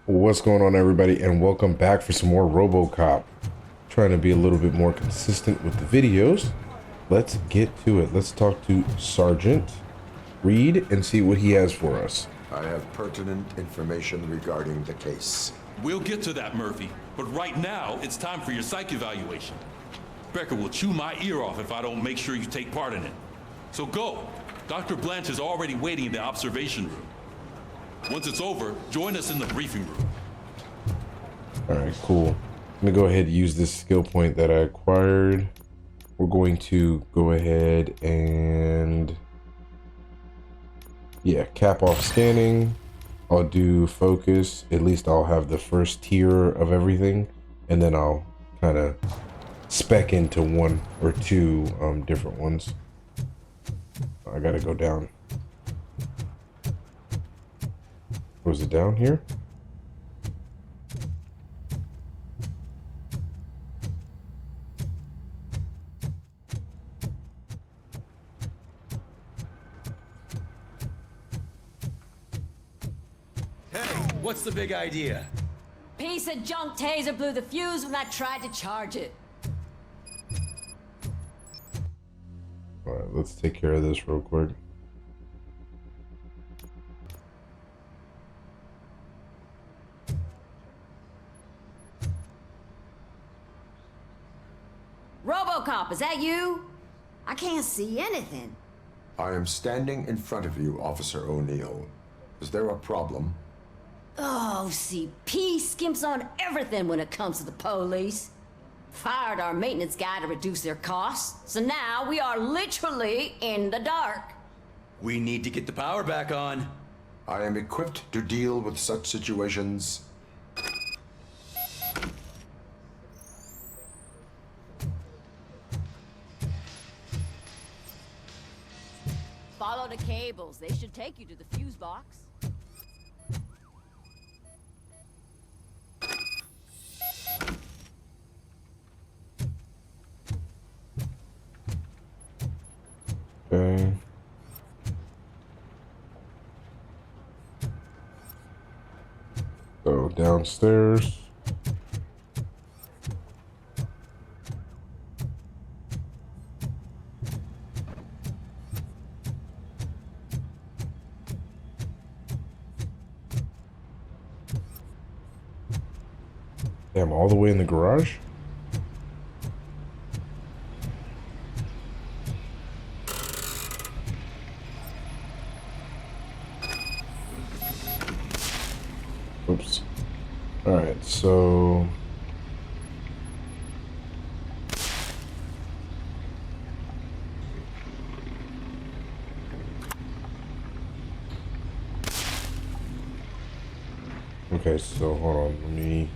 What's going on, everybody, and welcome back for some more Robocop. Trying to be a little bit more consistent with the videos. Let's get to it. Let's talk to Sergeant Reed and see what he has for us. I have pertinent information regarding the case. We'll get to that, Murphy, but right now it's time for your psych evaluation. Becker will chew my ear off if I don't make sure you take part in it. So go. Dr. Blanche is already waiting in the observation room. Once it's over, join us in the briefing room. All right, cool. I'm gonna go ahead and use this skill point that I acquired. We're going to go ahead and cap off scanning. I'll do focus. At least I'll have the first tier of everything, and then I'll kind of spec into one or two different ones. I gotta go down. Was it down here? Hey, what's the big idea? Piece of junk taser blew the fuse when I tried to charge it. All right, let's take care of this real quick. Robocop, is that you? I can't see anything. I am standing in front of you, Officer O'Neill. Is there a problem? Oh, CP skimps on everything when it comes to the police. Fired our maintenance guy to reduce their costs, so now we are literally in the dark. We need to get the power back on. I am equipped to deal with such situations. Follow the cables. They should take you to the fuse box. Okay. So downstairs. Damn, all the way in the garage? Oops. All right, so okay, so hold on, let me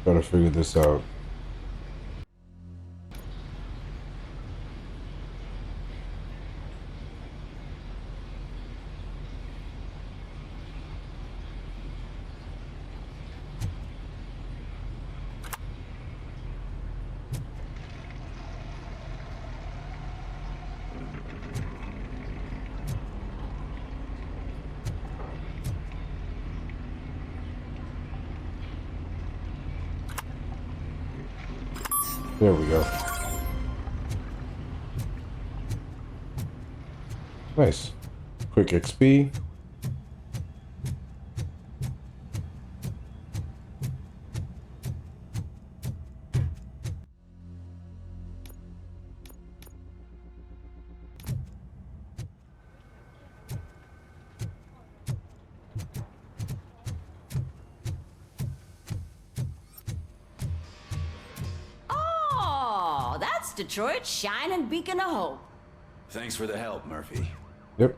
try to figure this out. There we go. Nice. Quick XP. Oh, that's Detroit's shining beacon of hope. Thanks for the help, Murphy. Yep.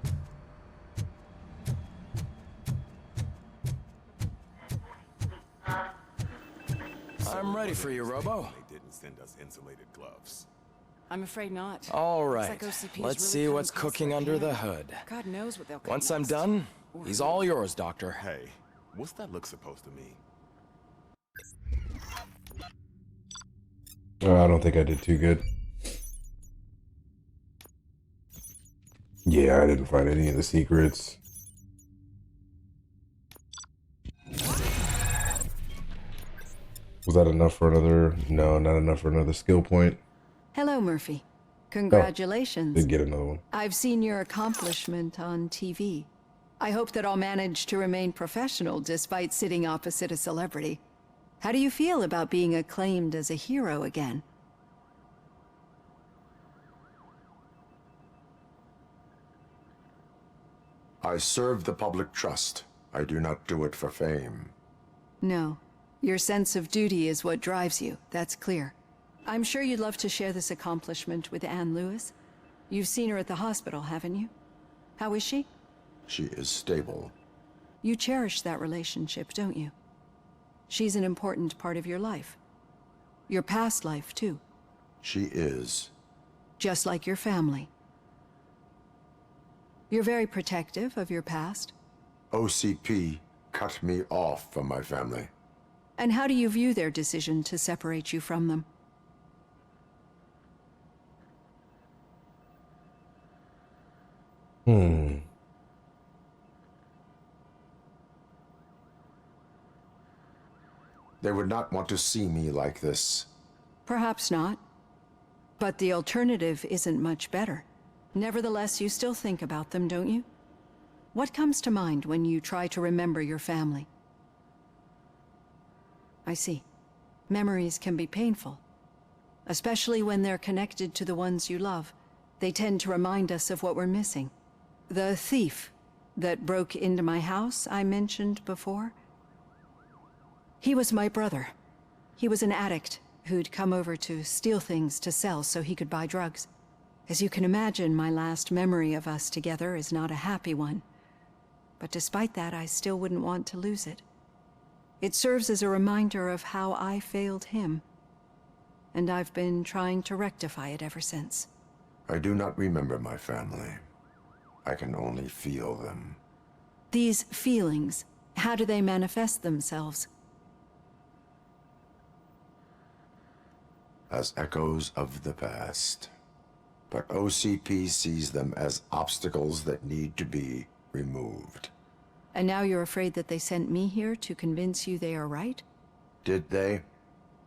I'm ready for you, Robo. They didn't send us insulated gloves. I'm afraid not. All Looks right, like OCP is let's really see what's cutting costs cooking like under the hell. hood. God knows what they'll cut Once I'm next. done, Or he's who. all yours, Doctor. Hey, what's that look supposed to mean? I don't think I did too good. Yeah, I didn't find any of the secrets. Was that enough for another? No, not enough for another skill point. Hello, Murphy. Congratulations. Did get another one. I've seen your accomplishment on TV. I hope that I'll manage to remain professional despite sitting opposite a celebrity. How do you feel about being acclaimed as a hero again? I serve the public trust. I do not do it for fame. No. Your sense of duty is what drives you, that's clear. I'm sure you'd love to share this accomplishment with Anne Lewis. You've seen her at the hospital, haven't you? How is she? She is stable. You cherish that relationship, don't you? She's an important part of your life. Your past life, too. She is. Just like your family. You're very protective of your past. OCP cut me off from my family. And how do you view their decision to separate you from them? They would not want to see me like this. Perhaps not. But the alternative isn't much better. Nevertheless, you still think about them, don't you? What comes to mind when you try to remember your family? I see. Memories can be painful. Especially when they're connected to the ones you love. They tend to remind us of what we're missing. The thief that broke into my house I mentioned before? He was my brother. He was an addict who'd come over to steal things to sell so he could buy drugs. As you can imagine, my last memory of us together is not a happy one. But despite that, I still wouldn't want to lose it. It serves as a reminder of how I failed him. And I've been trying to rectify it ever since. I do not remember my family. I can only feel them. These feelings, how do they manifest themselves? As echoes of the past. But OCP sees them as obstacles that need to be removed. And now you're afraid that they sent me here to convince you they are right? Did they?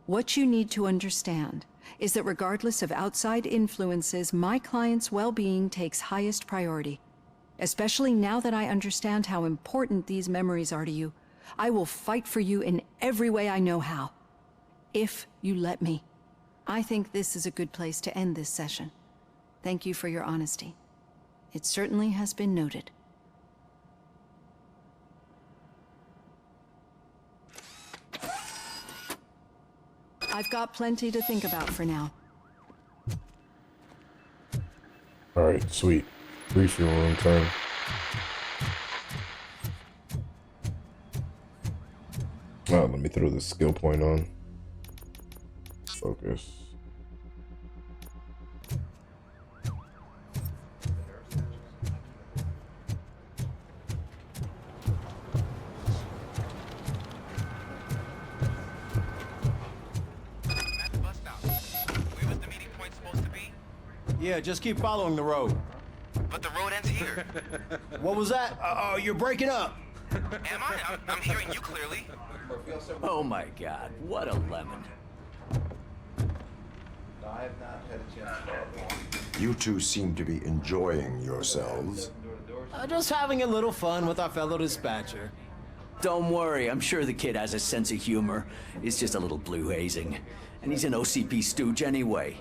What you need to understand is that regardless of outside influences, my client's well-being takes highest priority. Especially now that I understand how important these memories are to you, I will fight for you in every way I know how. If you let me. I think this is a good place to end this session. Thank you for your honesty. It certainly has been noted. I've got plenty to think about for now. Alright, sweet. Refuel room time. Oh, let me throw the skill point on. Focus. Yeah, just keep following the road. But the road ends here. What was that? You're breaking up. Am I? I'm hearing you clearly. Oh my god, what a lemon. You two seem to be enjoying yourselves. Just having a little fun with our fellow dispatcher. Don't worry, I'm sure the kid has a sense of humor. It's just a little blue hazing. And he's an OCP stooge anyway.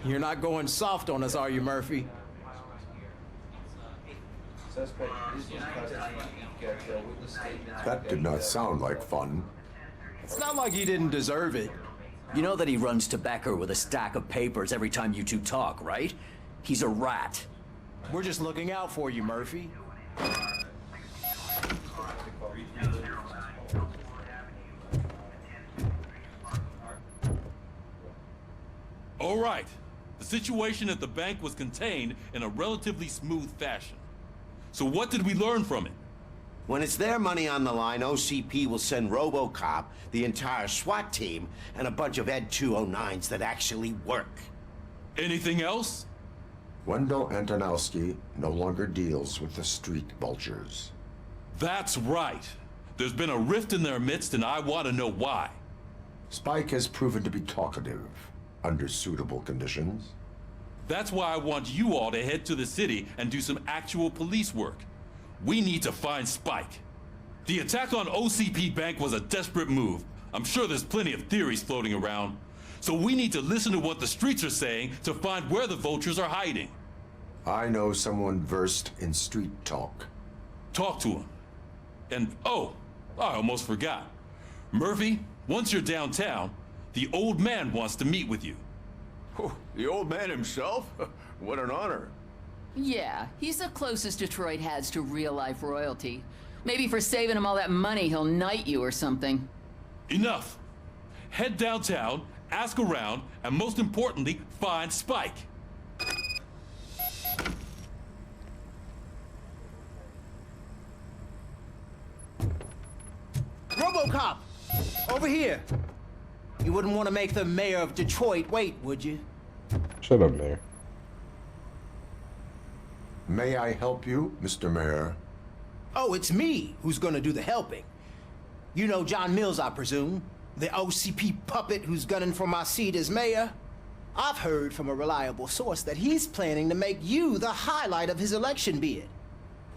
You're not going soft on us, are you, Murphy? That did not sound like fun. It's not like he didn't deserve it. You know that he runs to Becker with a stack of papers every time you two talk, right? He's a rat. We're just looking out for you, Murphy. All right. The situation at the bank was contained in a relatively smooth fashion. So what did we learn from it? When it's their money on the line, OCP will send Robocop, the entire SWAT team, and a bunch of Ed 209s that actually work. Anything else? Wendell Antonowski no longer deals with the street vultures. That's right. There's been a rift in their midst, and I want to know why. Spike has proven to be talkative under suitable conditions. That's why I want you all to head to the city and do some actual police work. We need to find Spike. The attack on OCP Bank was a desperate move. I'm sure there's plenty of theories floating around. So we need to listen to what the streets are saying to find where the vultures are hiding. I know someone versed in street talk. Talk to him. And oh, I almost forgot. Murphy, once you're downtown, the old man wants to meet with you. Oh, the old man himself? What an honor. Yeah, he's the closest Detroit has to real-life royalty. Maybe for saving him all that money, he'll knight you or something. Enough. Head downtown, ask around, and most importantly, find Spike. Robocop! Over here! You wouldn't want to make the mayor of Detroit wait, would you? Shut up, Mayor. May I help you, Mr. Mayor? Oh, it's me who's gonna do the helping. You know John Mills, I presume? The OCP puppet who's gunning for my seat as mayor? I've heard from a reliable source that he's planning to make you the highlight of his election bid.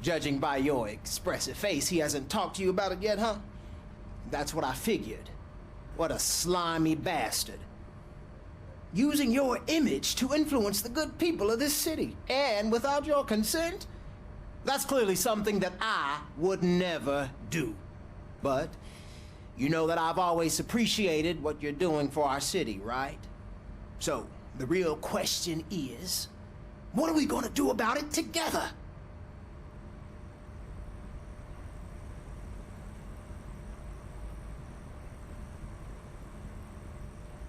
Judging by your expressive face, he hasn't talked to you about it yet, huh? That's what I figured. What a slimy bastard. Using your image to influence the good people of this city, and without your consent? That's clearly something that I would never do. But you know that I've always appreciated what you're doing for our city, right? So, the real question is, what are we gonna do about it together?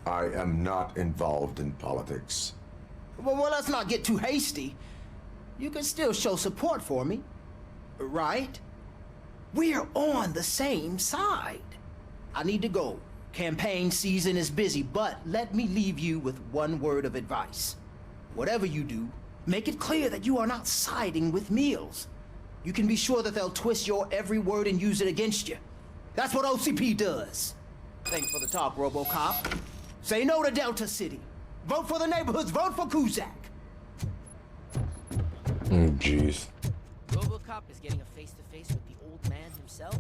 I am not involved in politics. Well, let's not get too hasty. You can still show support for me, right? We're on the same side. I need to go. Campaign season is busy, but let me leave you with one word of advice. Whatever you do, make it clear that you are not siding with Mills. You can be sure that they'll twist your every word and use it against you. That's what OCP does. Thanks for the talk, Robocop. Say no to Delta City. Vote for the neighborhoods. Vote for Kuzak. Jeez. Robocop is getting a face-to-face with the old man himself?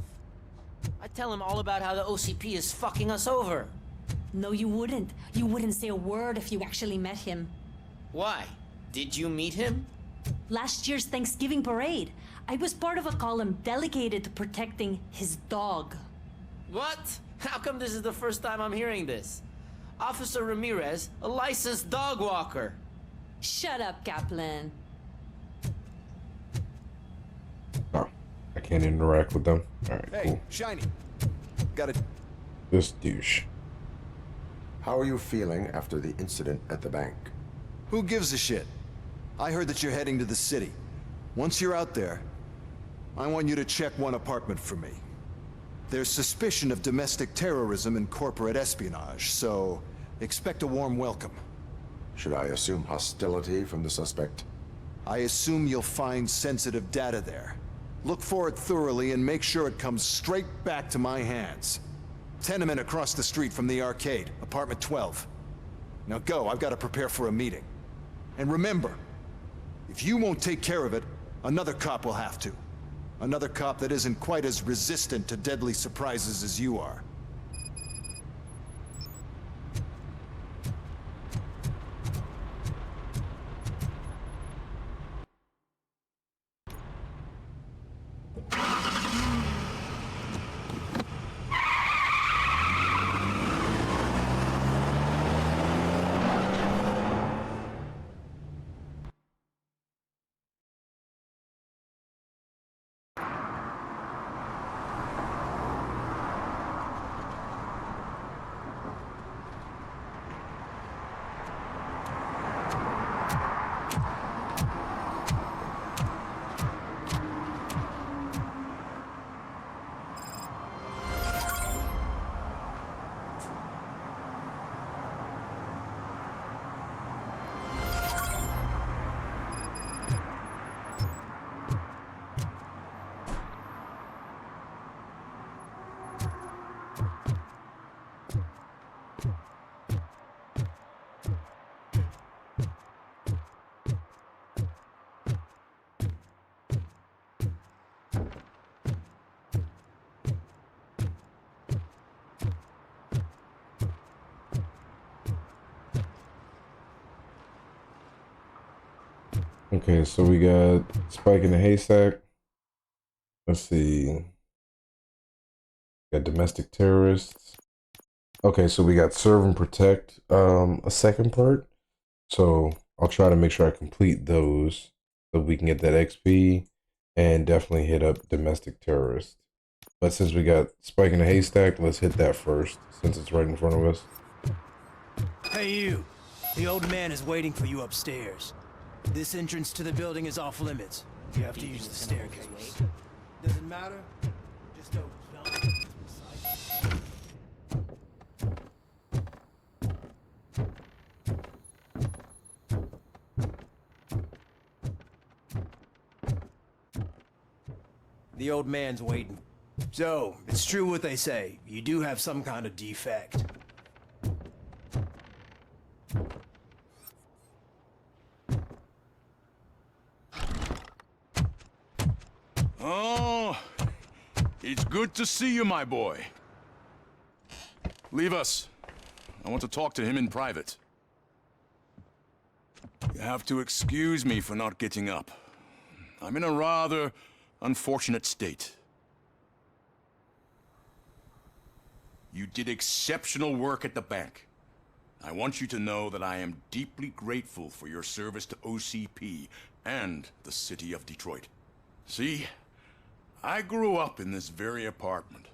I'd tell him all about how the OCP is fucking us over. No, you wouldn't. You wouldn't say a word if you actually met him. Why? Did you meet him? Last year's Thanksgiving parade, I was part of a column delegated to protecting his dog. What? How come this is the first time I'm hearing this? Officer Ramirez, a licensed dog walker. Shut up, Kaplan. Oh, I can't interact with them. Alright, Hey, cool. Shiny. Got it. This douche. How are you feeling after the incident at the bank? Who gives a shit? I heard that you're heading to the city. Once you're out there, I want you to check one apartment for me. There's suspicion of domestic terrorism and corporate espionage, so expect a warm welcome. Should I assume hostility from the suspect? I assume you'll find sensitive data there. Look for it thoroughly and make sure it comes straight back to my hands. Tenement across the street from the arcade, apartment 12. Now go, I've got to prepare for a meeting. And remember, if you won't take care of it, another cop will have to. Another cop that isn't quite as resistant to deadly surprises as you are. Okay, so we got Spike in the Haystack. Let's see. Got domestic terrorists. Okay, so we got serve and protect, a second part. So I'll try to make sure I complete those so we can get that XP and definitely hit up domestic terrorists. But since we got Spike in the Haystack, let's hit that first since it's right in front of us. Hey you, the old man is waiting for you upstairs. This entrance to the building is off limits. You have to use the staircase. Doesn't matter, just don't jump. The old man's waiting. So, it's true what they say. You do have some kind of defect. Oh, it's good to see you, my boy. Leave us. I want to talk to him in private. You have to excuse me for not getting up. I'm in a rather unfortunate state. You did exceptional work at the bank. I want you to know that I am deeply grateful for your service to OCP and the city of Detroit. See, I grew up in this very apartment,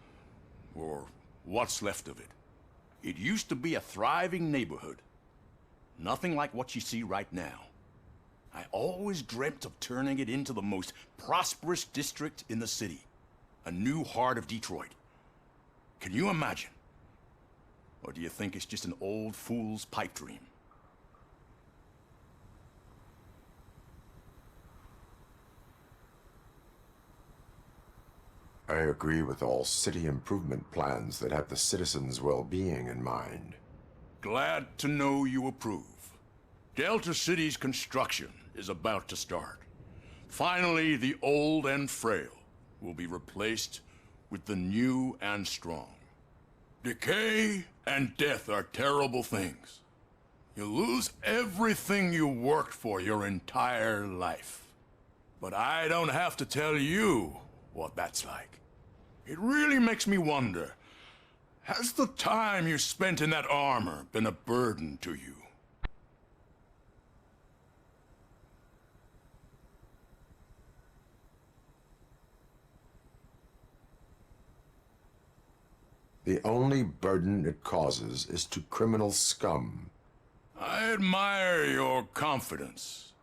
or what's left of it. It used to be a thriving neighborhood. Nothing like what you see right now. I always dreamt of turning it into the most prosperous district in the city. A new heart of Detroit. Can you imagine? Or do you think it's just an old fool's pipe dream? I agree with all city improvement plans that have the citizens' well-being in mind. Glad to know you approve. Delta City's construction is about to start. Finally, the old and frail will be replaced with the new and strong. Decay and death are terrible things. You lose everything you worked for your entire life. But I don't have to tell you what that's like. It really makes me wonder, has the time you spent in that armor been a burden to you? The only burden it causes is to criminal scum. I admire your confidence.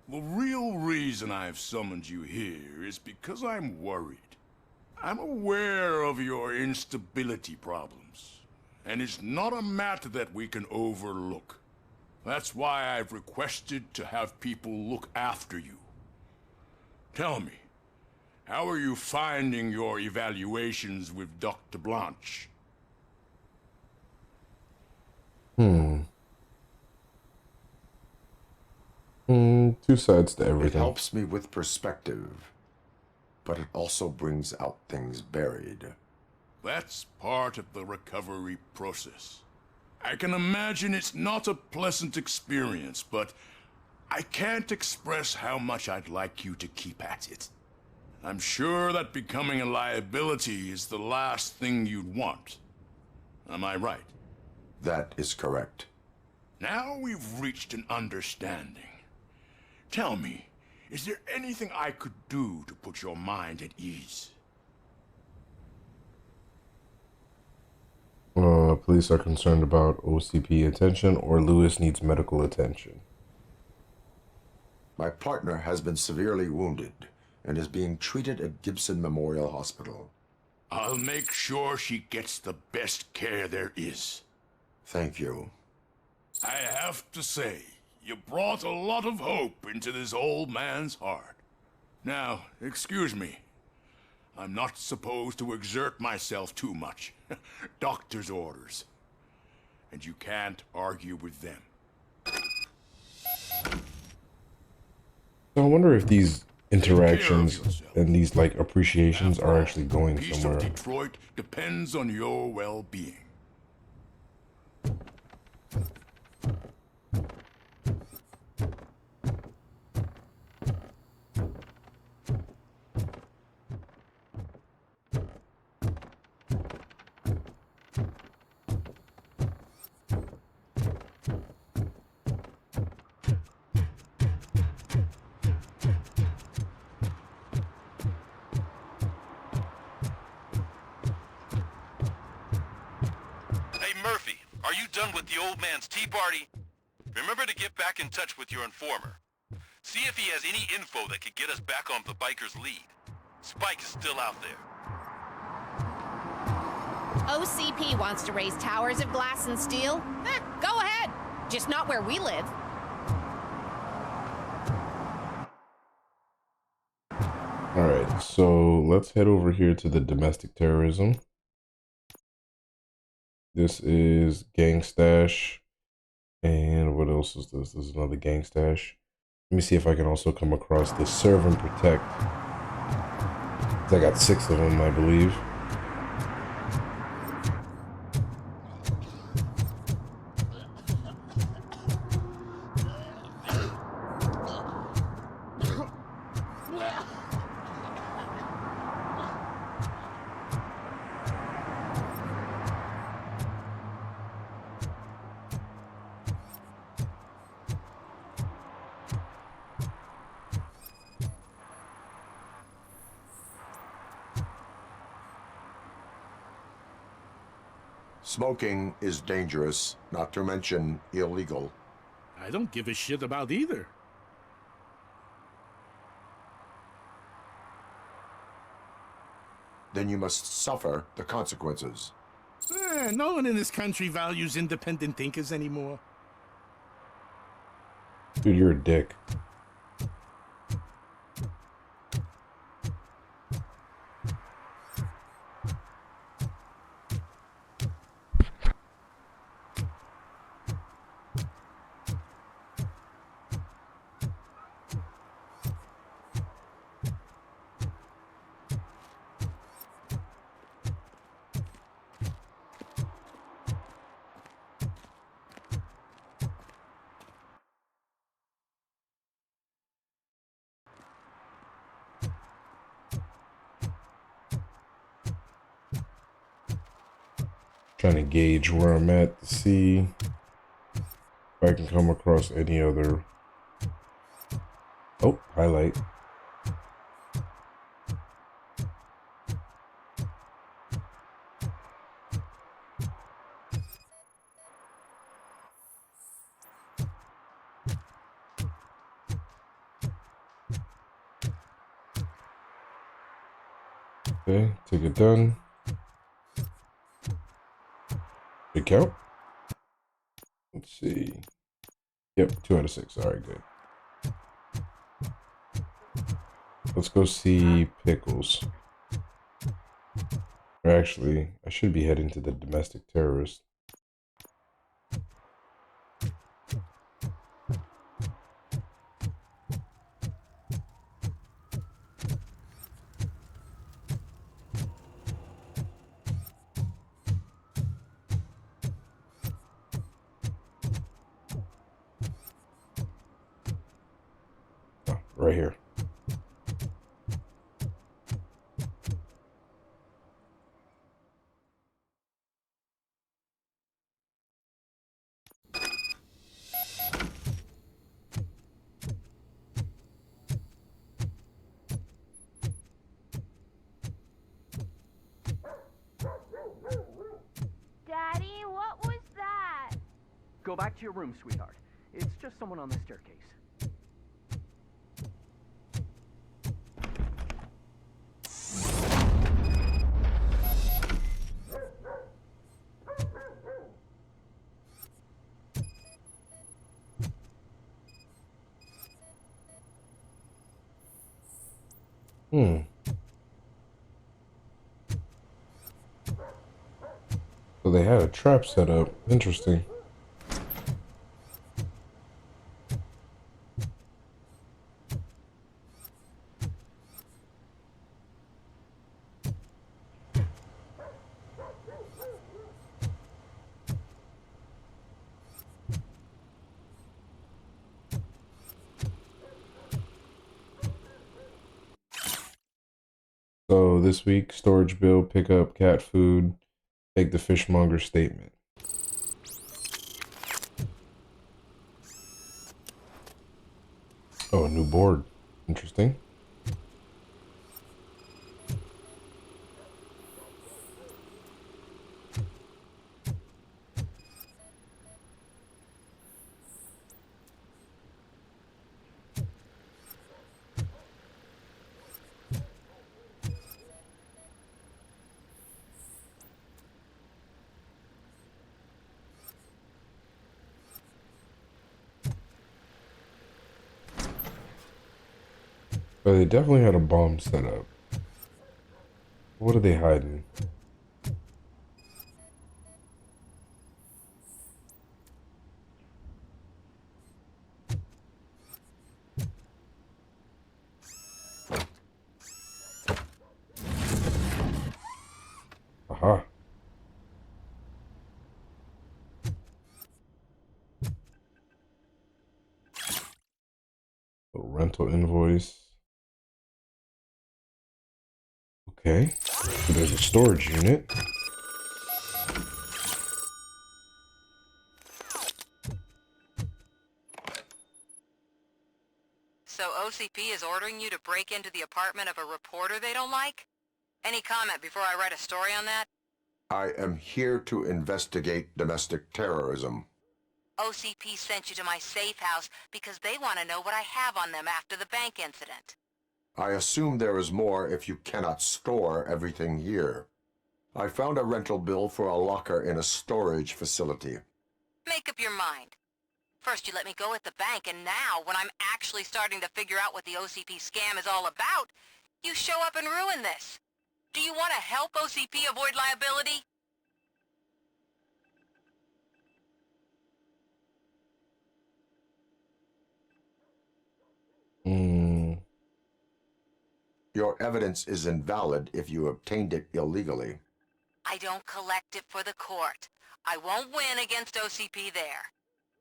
The real reason I've summoned you here is because I'm worried. I'm aware of your instability problems, and it's not a matter that we can overlook. That's why I've requested to have people look after you. Tell me, how are you finding your evaluations with Dr. Blanche? Two sides to It everything. helps me with perspective, but it also brings out things buried. That's part of the recovery process. I can imagine it's not a pleasant experience, but I can't express how much I'd like you to keep at it. I'm sure that becoming a liability is the last thing you'd want. Am I right? That is correct. Now we've reached an understanding. Tell me, is there anything I could do to put your mind at ease? Police are concerned about OCP attention, or Lewis needs medical attention. My partner has been severely wounded and is being treated at Gibson Memorial Hospital. I'll make sure she gets the best care there is. Thank you. I have to say, you brought a lot of hope into this old man's heart. Now, excuse me. I'm not supposed to exert myself too much. Doctor's orders. And you can't argue with them. So I wonder if these interactions and these like appreciations are actually going Peace somewhere. of Detroit depends on your well-being. done with the old man's tea party, remember to get back in touch with your informer. See if he has any info that could get us back on the biker's lead. Spike is still out there. OCP wants to raise towers of glass and steel? Go ahead. Just not where we live. Alright, so let's head over here to the domestic terrorism. This is gang stash. And what else is this? This is another gang stash. Let me see if I can also come across the serve and protect. I got 6 of them, I believe. Smoking is dangerous, not to mention illegal. I don't give a shit about either. Then you must suffer the consequences. No one in this country values independent thinkers anymore. Dude, you're a dick. Trying to gauge where I'm at to see if I can come across any other. Oh, highlight. Okay, ticket done. Big count. Let's see. Yep, 2 out of 6. All right, good. Let's go see Pickles. Or actually, I should be heading to the domestic terrorist. Right here. Daddy, what was that? Go back to your room, sweetheart. It's just someone on the staircase. So they had a trap set up. Interesting. So this week, storage bill, pick up cat food, take the fishmonger statement. Oh, a new board. Interesting. But they definitely had a bomb set up. What are they hiding? Aha. A rental invoice. Okay. So there's a storage unit. So OCP is ordering you to break into the apartment of a reporter they don't like? Any comment before I write a story on that? I am here to investigate domestic terrorism. OCP sent you to my safe house because they want to know what I have on them after the bank incident. I assume there is more if you cannot store everything here. I found a rental bill for a locker in a storage facility. Make up your mind. First you let me go at the bank, and now, when I'm actually starting to figure out what the OCP scam is all about, you show up and ruin this. Do you want to help OCP avoid liability? Your evidence is invalid if you obtained it illegally. I don't collect it for the court. I won't win against OCP there.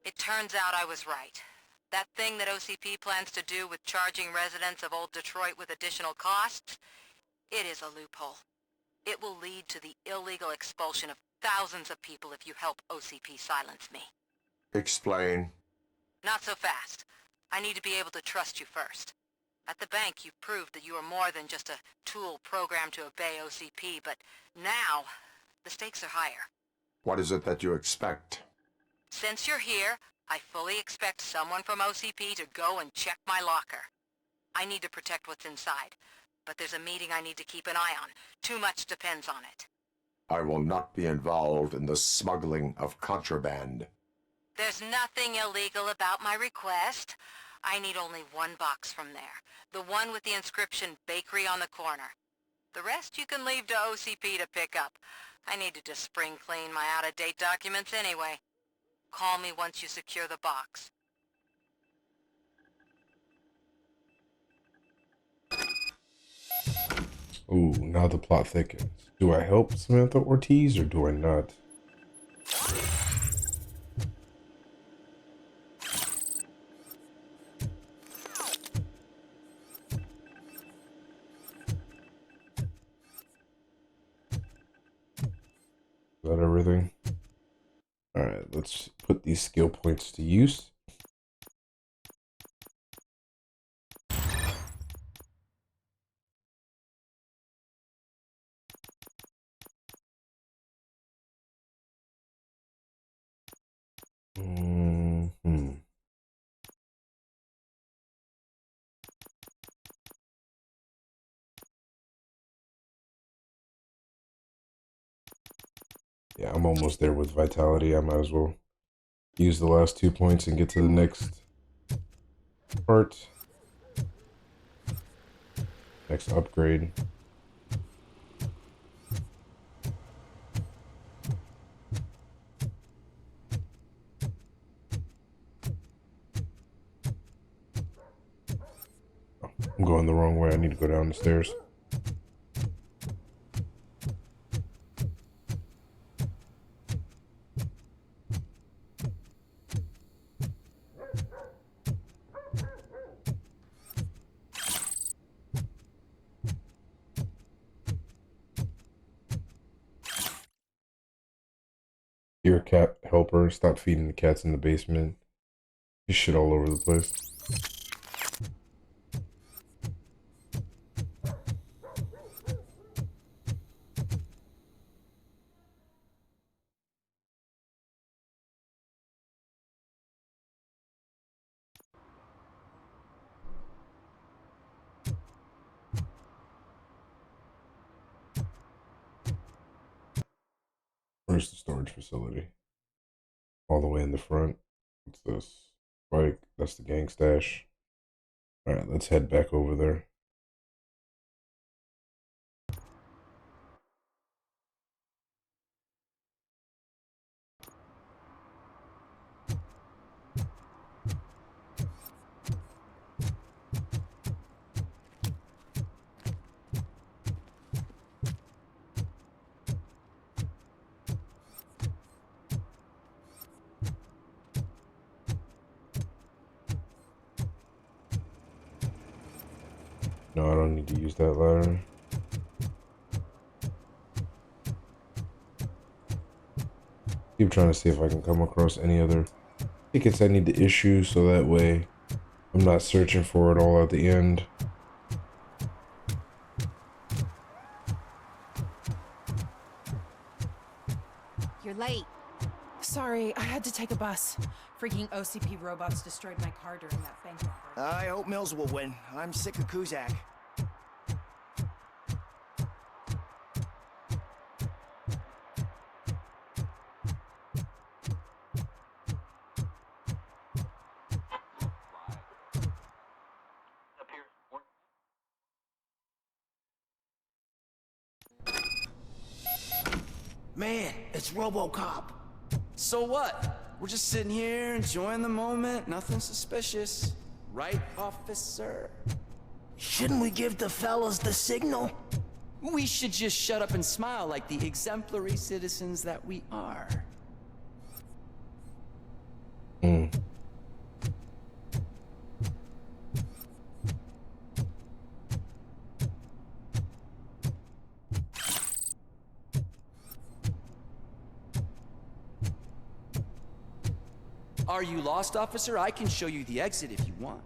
It turns out I was right. That thing that OCP plans to do with charging residents of Old Detroit with additional costs, it is a loophole. It will lead to the illegal expulsion of thousands of people if you help OCP silence me. Explain. Not so fast. I need to be able to trust you first. At the bank, you've proved that you are more than just a tool programmed to obey OCP, but now, the stakes are higher. What is it that you expect? Since you're here, I fully expect someone from OCP to go and check my locker. I need to protect what's inside, but there's a meeting I need to keep an eye on. Too much depends on it. I will not be involved in the smuggling of contraband. There's nothing illegal about my request. I need only one box from there. The one with the inscription Bakery on the corner. The rest you can leave to OCP to pick up. I needed to spring clean my out-of-date documents anyway. Call me once you secure the box. Ooh, now the plot thickens. Do I help Samantha Ortiz or do I not? Is that everything? Alright, let's put these skill points to use. Yeah, I'm almost there with vitality. I might as well use the last 2 points and get to the next part. Next upgrade. Oh, I'm going the wrong way. I need to go down the stairs. Your cat helper, stop feeding the cats in the basement. There's shit all over the place. Where's the storage facility? All the way in the front. What's this? Bike. That's the gang stash. Alright, let's head back over there. don't need to use that ladder. Keep trying to see if I can come across any other tickets I need to issue, so that way I'm not searching for it all at the end. You're late. Sorry, I had to take a bus. Freaking OCP robots destroyed my car during that bank robbery. I hope Mills will win. I'm sick of Kuzak. Man, it's Robocop. So what? We're just sitting here enjoying the moment. Nothing suspicious. Right, officer? Shouldn't we give the fellas the signal? We should just shut up and smile like the exemplary citizens that we are. Are you lost, officer? I can show you the exit if you want.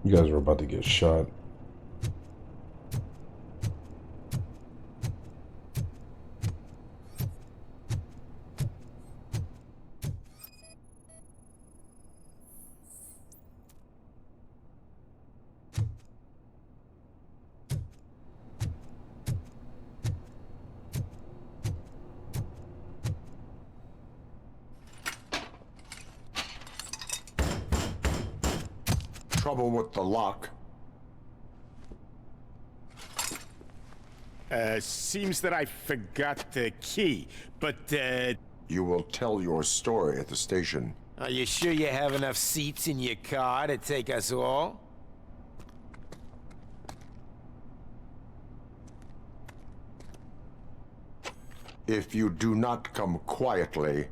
You guys are about to get shot. Trouble with the lock. Seems that I forgot the key, but, You will tell your story at the station. Are you sure you have enough seats in your car to take us all? If you do not come quietly,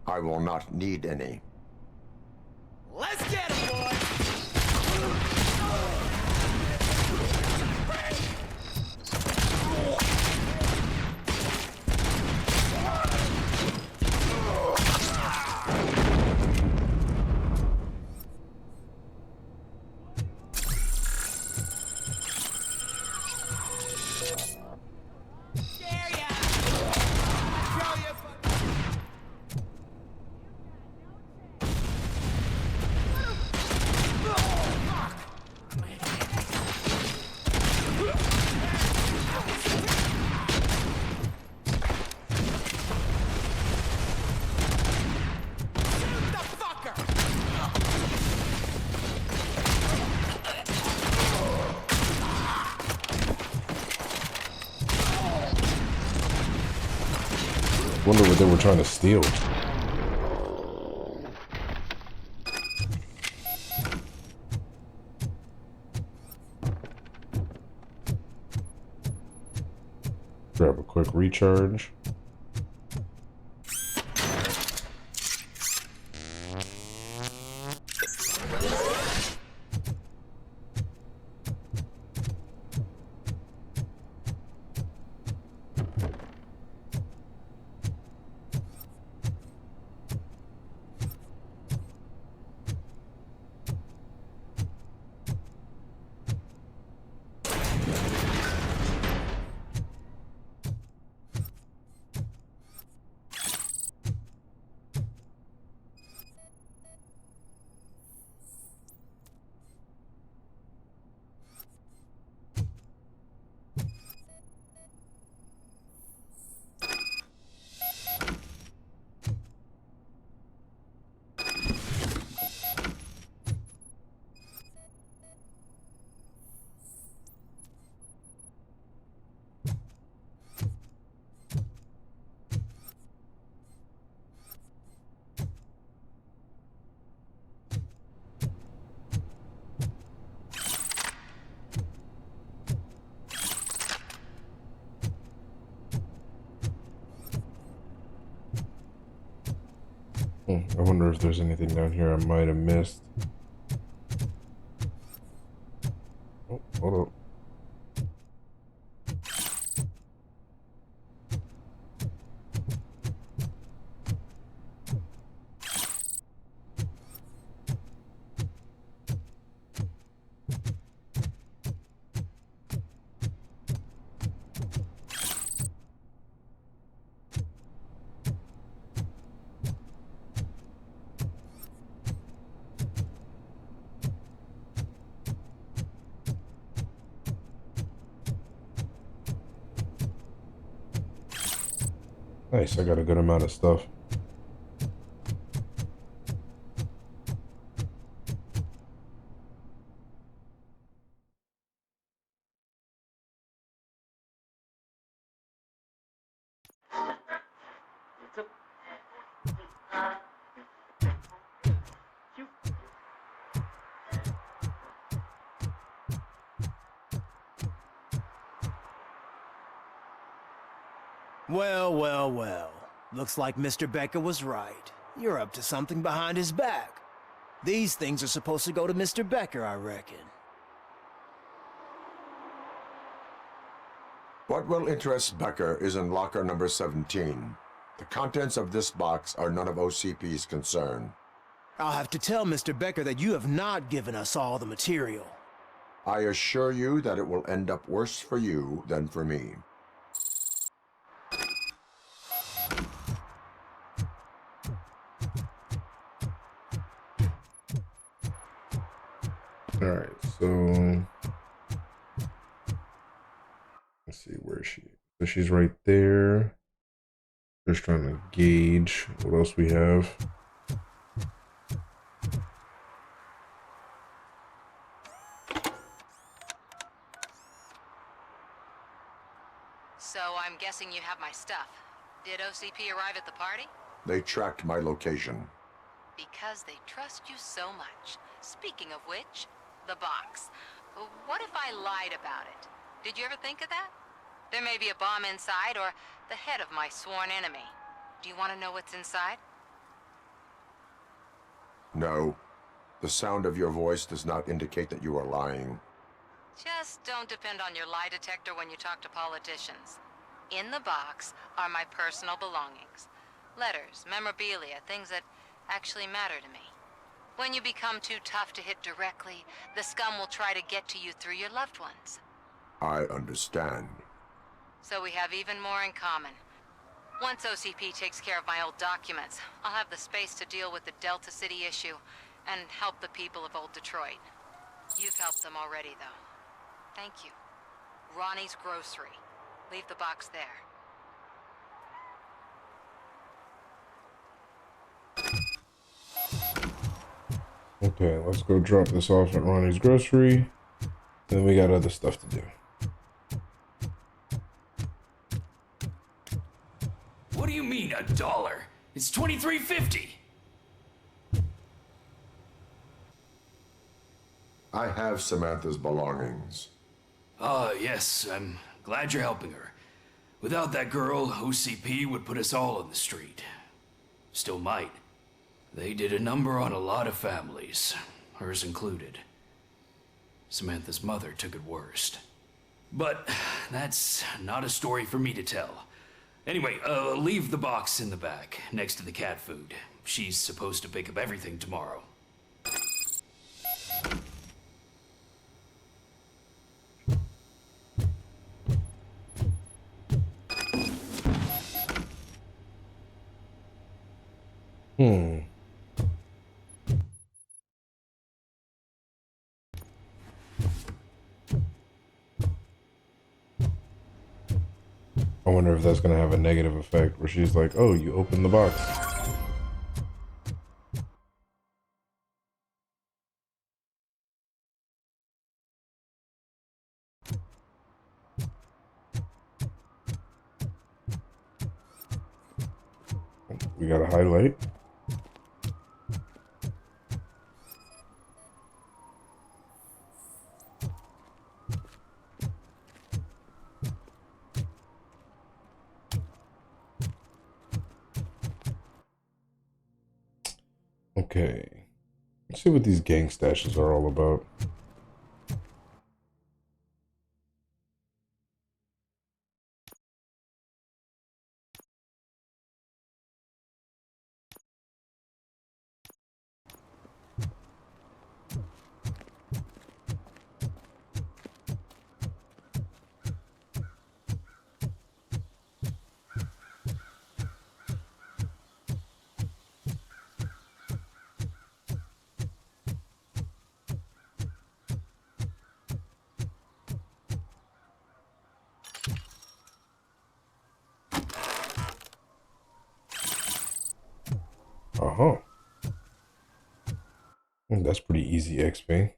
I will not need any. Let's get him, boy! Wonder what they were trying to steal. Grab a quick recharge. I wonder if there's anything down here I might have missed. hold up. Nice, I got a good amount of stuff. Well, well, well. Looks like Mr. Becker was right. You're up to something behind his back. These things are supposed to go to Mr. Becker, I reckon. What will interest Becker is in locker number 17. The contents of this box are none of OCP's concern. I'll have to tell Mr. Becker that you have not given us all the material. I assure you that it will end up worse for you than for me. All right, so let's see, where is she? So she's right there. Just trying to gauge what else we have. So I'm guessing you have my stuff. Did OCP arrive at the party? They tracked my location. Because they trust you so much. Speaking of which, the box. What if I lied about it? Did you ever think of that? There may be a bomb inside or the head of my sworn enemy. Do you want to know what's inside? No. The sound of your voice does not indicate that you are lying. Just don't depend on your lie detector when you talk to politicians. In the box are my personal belongings. Letters, memorabilia, things that actually matter to me. When you become too tough to hit directly, the scum will try to get to you through your loved ones. I understand. So we have even more in common. Once OCP takes care of my old documents, I'll have the space to deal with the Delta City issue and help the people of Old Detroit. You've helped them already, though. Thank you. Ronnie's Grocery. Leave the box there. Okay, let's go drop this off at Ronnie's Grocery. Then we got other stuff to do. What do you mean, $1? It's $23.50. I have Samantha's belongings. Yes, I'm glad you're helping her. Without that girl, OCP would put us all in the street. Still might. They did a number on a lot of families, hers included. Samantha's mother took it worst. But that's not a story for me to tell. Anyway, leave the box in the back, next to the cat food. She's supposed to pick up everything tomorrow. I wonder if that's gonna have a negative effect where she's like, oh, you opened the box. We got a highlight. Okay, let's see what these gang stashes are all about. Uh-huh. That's pretty easy XP.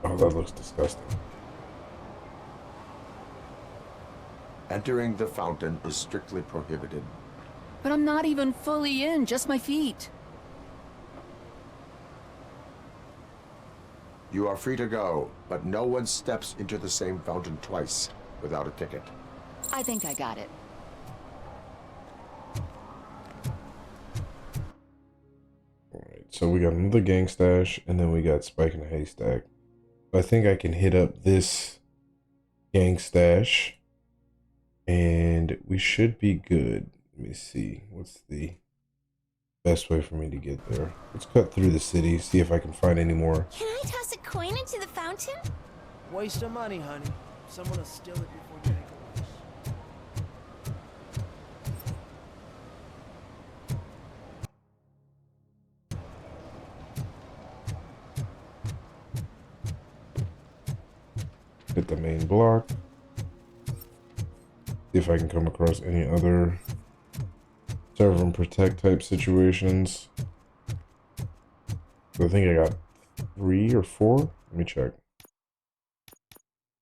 Oh, that looks disgusting. Entering the fountain is strictly prohibited. But I'm not even fully in, just my feet. You are free to go, but no one steps into the same fountain twice without a ticket. I think I got it. Alright, so we got another gang stash, and then we got Spike in a Haystack. I think I can hit up this gang stash, and we should be good. Let me see. What's the best way for me to get there? Let's cut through the city, see if I can find any more. Can I toss a coin into the fountain? Waste of money, honey. Someone will steal it before you make a wish. Hit the main block. See if I can come across any other serve and protect type situations. I think I got 3 or 4. Let me check.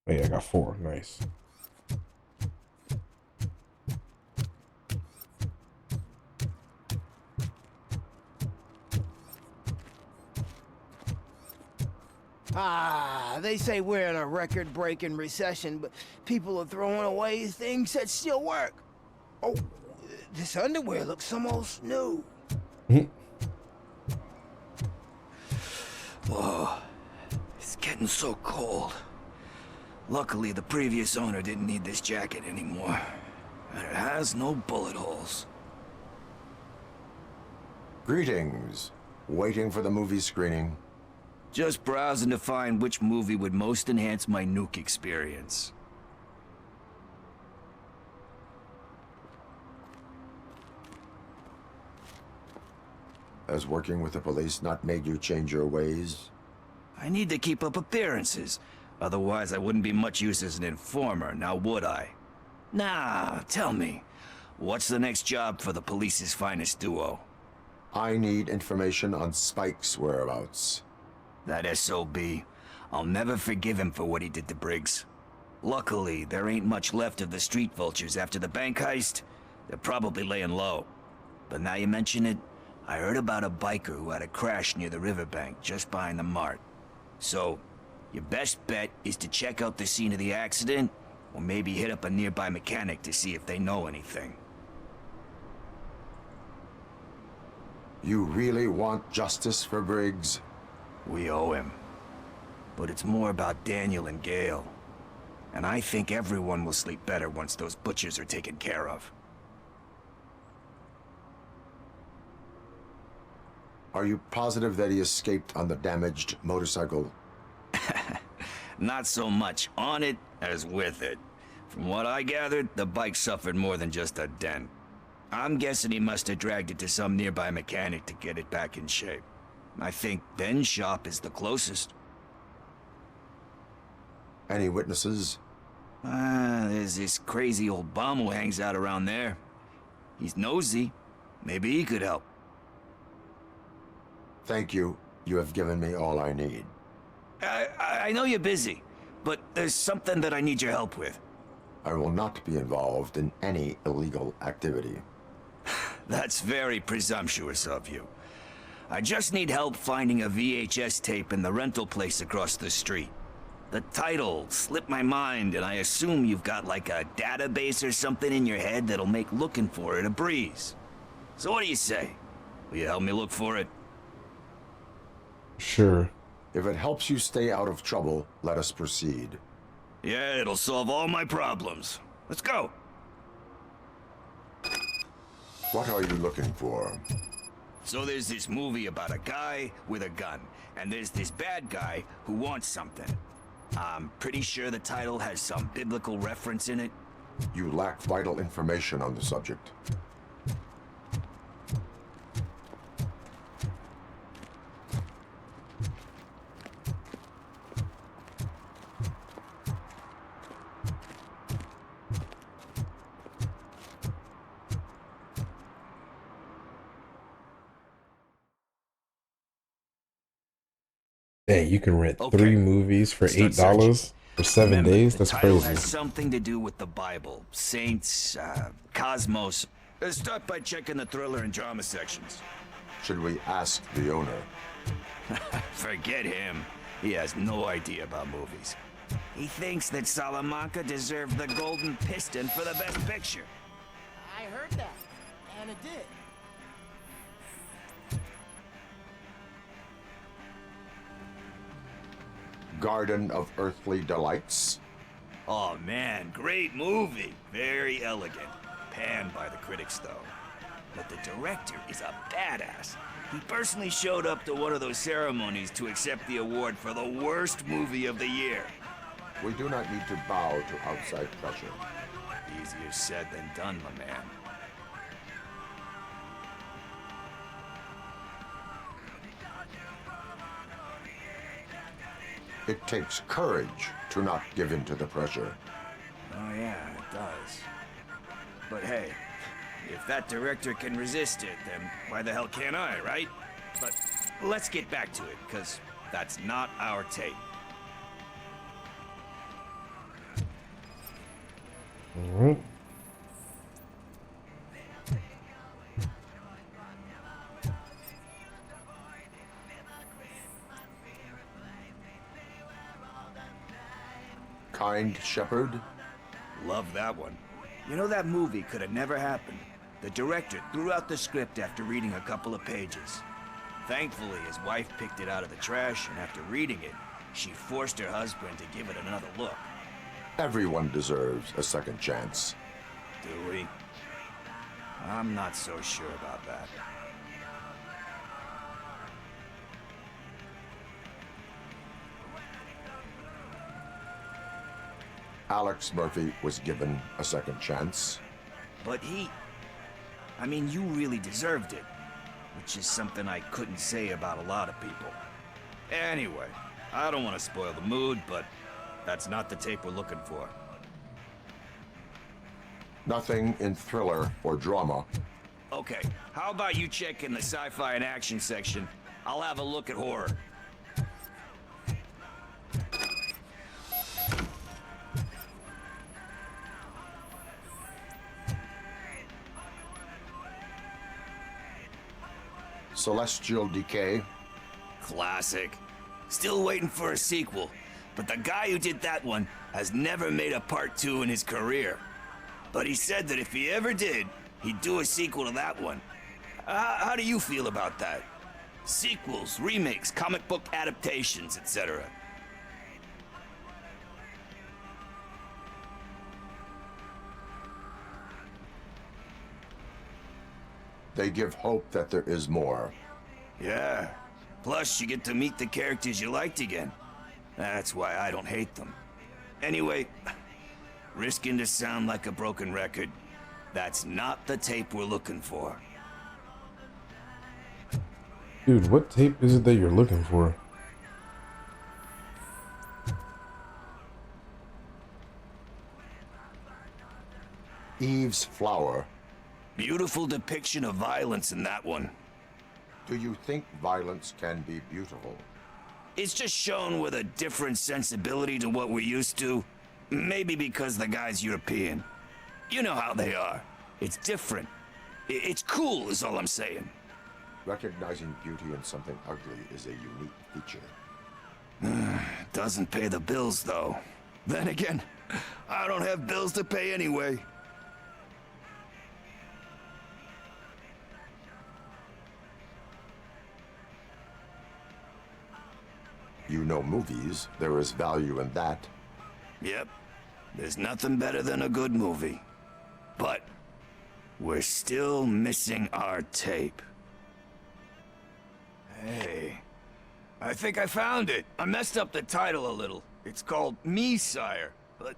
Oh yeah, I got 4. Nice. Ah, they say we're in a record-breaking recession, but people are throwing away things that still work. Oh, this underwear looks almost new. Whoa, it's getting so cold. Luckily, the previous owner didn't need this jacket anymore. And it has no bullet holes. Greetings. Waiting for the movie screening. Just browsing to find which movie would most enhance my nuke experience. Has working with the police not made you change your ways? I need to keep up appearances. Otherwise, I wouldn't be much use as an informer, now would I? Nah, tell me. What's the next job for the police's finest duo? I need information on Spike's whereabouts. That SOB. I'll never forgive him for what he did to Briggs. Luckily, there ain't much left of the street vultures after the bank heist. They're probably laying low. But now you mention it, I heard about a biker who had a crash near the riverbank just behind the mart. So, your best bet is to check out the scene of the accident, or maybe hit up a nearby mechanic to see if they know anything. You really want justice for Briggs? We owe him. But it's more about Daniel and Gale. And I think everyone will sleep better once those butchers are taken care of. Are you positive that he escaped on the damaged motorcycle? Not so much on it as with it. From what I gathered, the bike suffered more than just a dent. I'm guessing he must have dragged it to some nearby mechanic to get it back in shape. I think Ben's shop is the closest. Any witnesses? There's this crazy old bum who hangs out around there. He's nosy. Maybe he could help. Thank you. You have given me all I need. I know you're busy, but there's something that I need your help with. I will not be involved in any illegal activity. That's very presumptuous of you. I just need help finding a VHS tape in the rental place across the street. The title slipped my mind, and I assume you've got like a database or something in your head that'll make looking for it a breeze. So what do you say? Will you help me look for it? Sure. If it helps you stay out of trouble, let us proceed. Yeah, it'll solve all my problems. Let's go. What are you looking for? It's So there's this movie about a guy with a gun, and there's this bad guy who wants something. I'm pretty sure the title has some biblical reference in it. You lack vital information on the subject. Dang, you can rent 3 movies for $8 for 7 Remember, days? That's the title crazy. has something to do with the Bible, saints, cosmos. Start by checking the thriller and drama sections. Should we ask the owner? Forget him. He has no idea about movies. He thinks that Salamanca deserved the Golden Piston for the Best Picture. I heard that, and it did. Garden of Earthly Delights? Oh man, great movie. Very elegant. Panned by the critics though. But the director is a badass. He personally showed up to one of those ceremonies to accept the award for the worst movie of the year. We do not need to bow to outside pressure. Easier said than done, my man. It takes courage to not give in to the pressure. Oh yeah, it does. But hey, if that director can resist it, then why the hell can't I, right? But let's get back to it, because that's not our tape. Alright. Kind Shepherd? Love that one. You know, that movie could have never happened. The director threw out the script after reading a couple of pages. Thankfully, his wife picked it out of the trash, and after reading it, she forced her husband to give it another look. Everyone deserves a second chance. Do we? I'm not so sure about that. Alex Murphy was given a second chance. But I mean, you really deserved it. Which is something I couldn't say about a lot of people. Anyway, I don't want to spoil the mood, but that's not the tape we're looking for. Nothing in thriller or drama. Okay, how about you check in the sci-fi and action section? I'll have a look at horror. Celestial Decay? Classic. Still waiting for a sequel, but the guy who did that one has never made a part 2 in his career. But he said that if he ever did, he'd do a sequel to that one. How do you feel about that? Sequels, remakes, comic book adaptations, etc. They give hope that there is more. Yeah. Plus, you get to meet the characters you liked again. That's why I don't hate them. Anyway, risking to sound like a broken record, that's not the tape we're looking for. Dude, what tape is it that you're looking for? Eve's Flower. Beautiful depiction of violence in that one. Do you think violence can be beautiful? It's just shown with a different sensibility to what we're used to. Maybe because the guy's European. You know how they are. It's different. It's cool is all I'm saying. Recognizing beauty in something ugly is a unique feature. Doesn't pay the bills, though. Then again, I don't have bills to pay anyway. You know movies, there is value in that. Yep. There's nothing better than a good movie. But we're still missing our tape. Hey, I think I found it. I messed up the title a little. It's called Me, Sire, but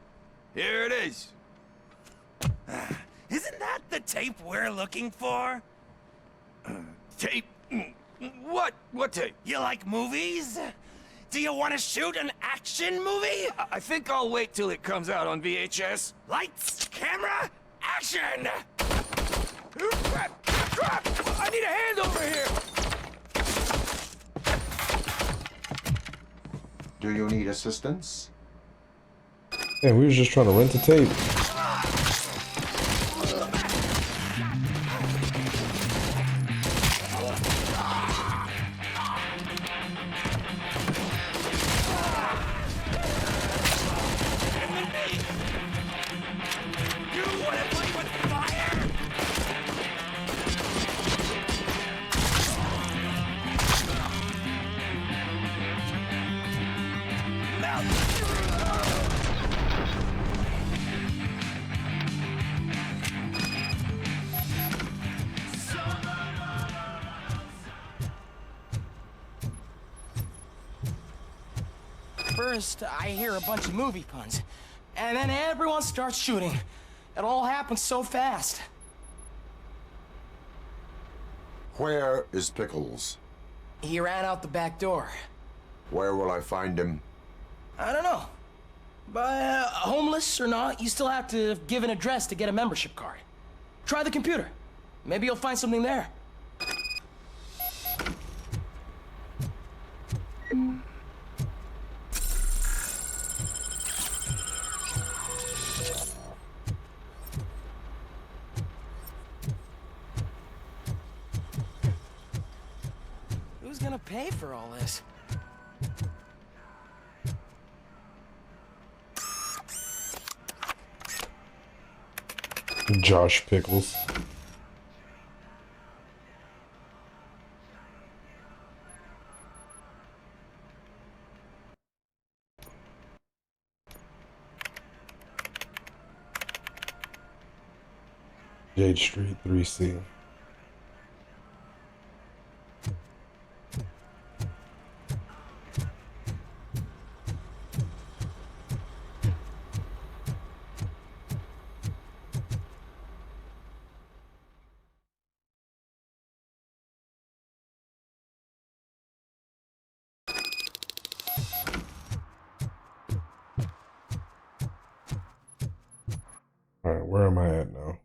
here it is. Isn't that the tape we're looking for? Tape? What? What tape? You like movies? Do you want to shoot an action movie? I think I'll wait till it comes out on VHS. Lights, camera, action! Crap! Crap! I need a hand over here! Do you need assistance? Yeah, we was just trying to rent the tape. First, I hear a bunch of movie puns, and then everyone starts shooting. It all happens so fast. Where is Pickles? He ran out the back door. Where will I find him? I don't know. But homeless or not, you still have to give an address to get a membership card. Try the computer. Maybe you'll find something there. Who's gonna pay for all this? Josh Pickles. Jade Street 3C. All right, where am I at now?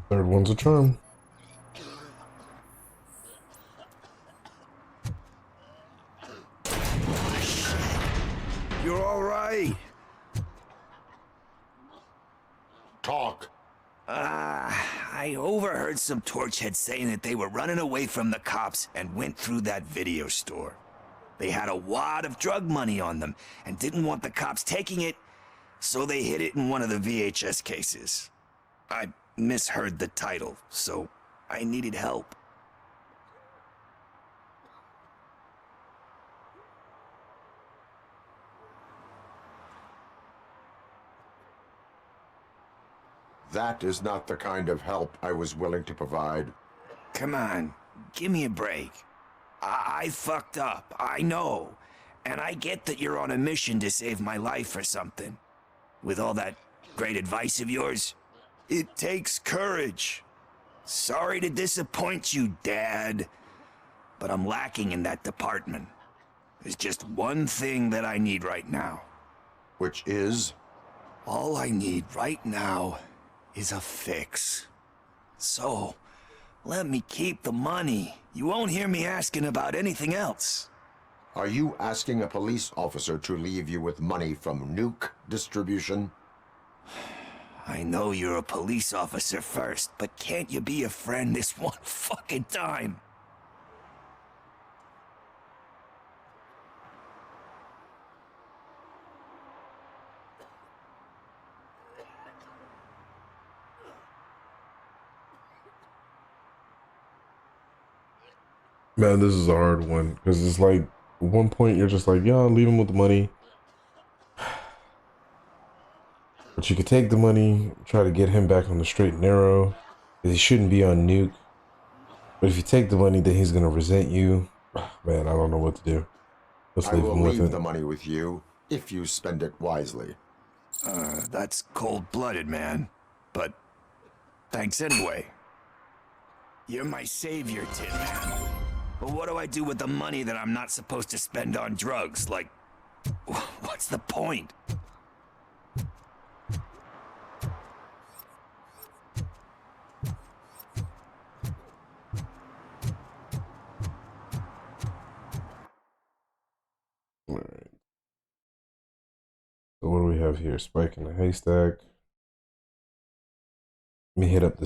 Third one's a charm. You're all right. Talk. I overheard some torchheads saying that they were running away from the cops and went through that video store. They had a wad of drug money on them and didn't want the cops taking it, so they hid it in one of the VHS cases. I misheard the title, so I needed help. That is not the kind of help I was willing to provide. Come on, give me a break. I fucked up, I know. And I get that you're on a mission to save my life or something. With all that great advice of yours, it takes courage. Sorry to disappoint you, Dad. But I'm lacking in that department. There's just one thing that I need right now. Which is? All I need right now is a fix. So, let me keep the money. You won't hear me asking about anything else. Are you asking a police officer to leave you with money from nuke distribution? I know you're a police officer first, but can't you be a friend this one fucking time? Man, this is a hard one because it's like at one point you're just like, yeah, I'll leave him with the money. But you could take the money, try to get him back on the straight and narrow, because he shouldn't be on nuke. But if you take the money, then he's gonna resent you. Man, I don't know what to do. Let's leave him with it. I will leave the money with you if you spend it wisely. That's cold-blooded, man. But thanks anyway. You're my savior, Tin Man. But what do I do with the money that I'm not supposed to spend on drugs? Like, what's the point? All right. So what do we have here? Spike in the haystack. Let me hit up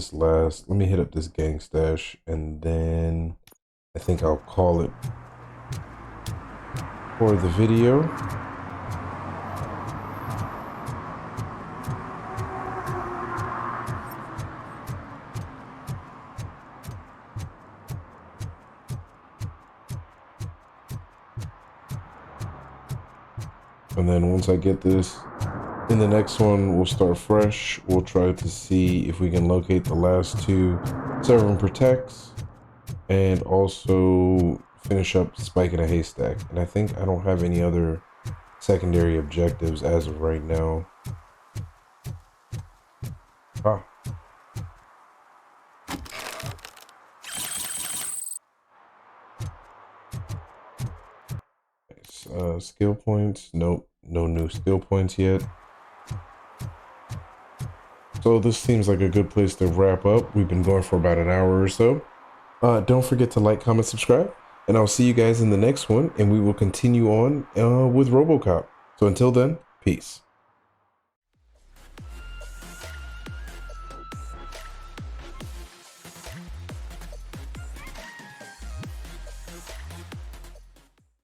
this gang stash, and then I think I'll call it for the video. And then once I get this, in the next one, we'll start fresh. We'll try to see if we can locate the last two serve and protects, and also finish up Spike in a haystack. And I think I don't have any other secondary objectives as of right now. Skill points. Nope, no new skill points yet. So this seems like a good place to wrap up. We've been going for about an hour or so. Don't forget to like, comment, subscribe, and I'll see you guys in the next one, and we will continue on with Robocop. So until then, peace.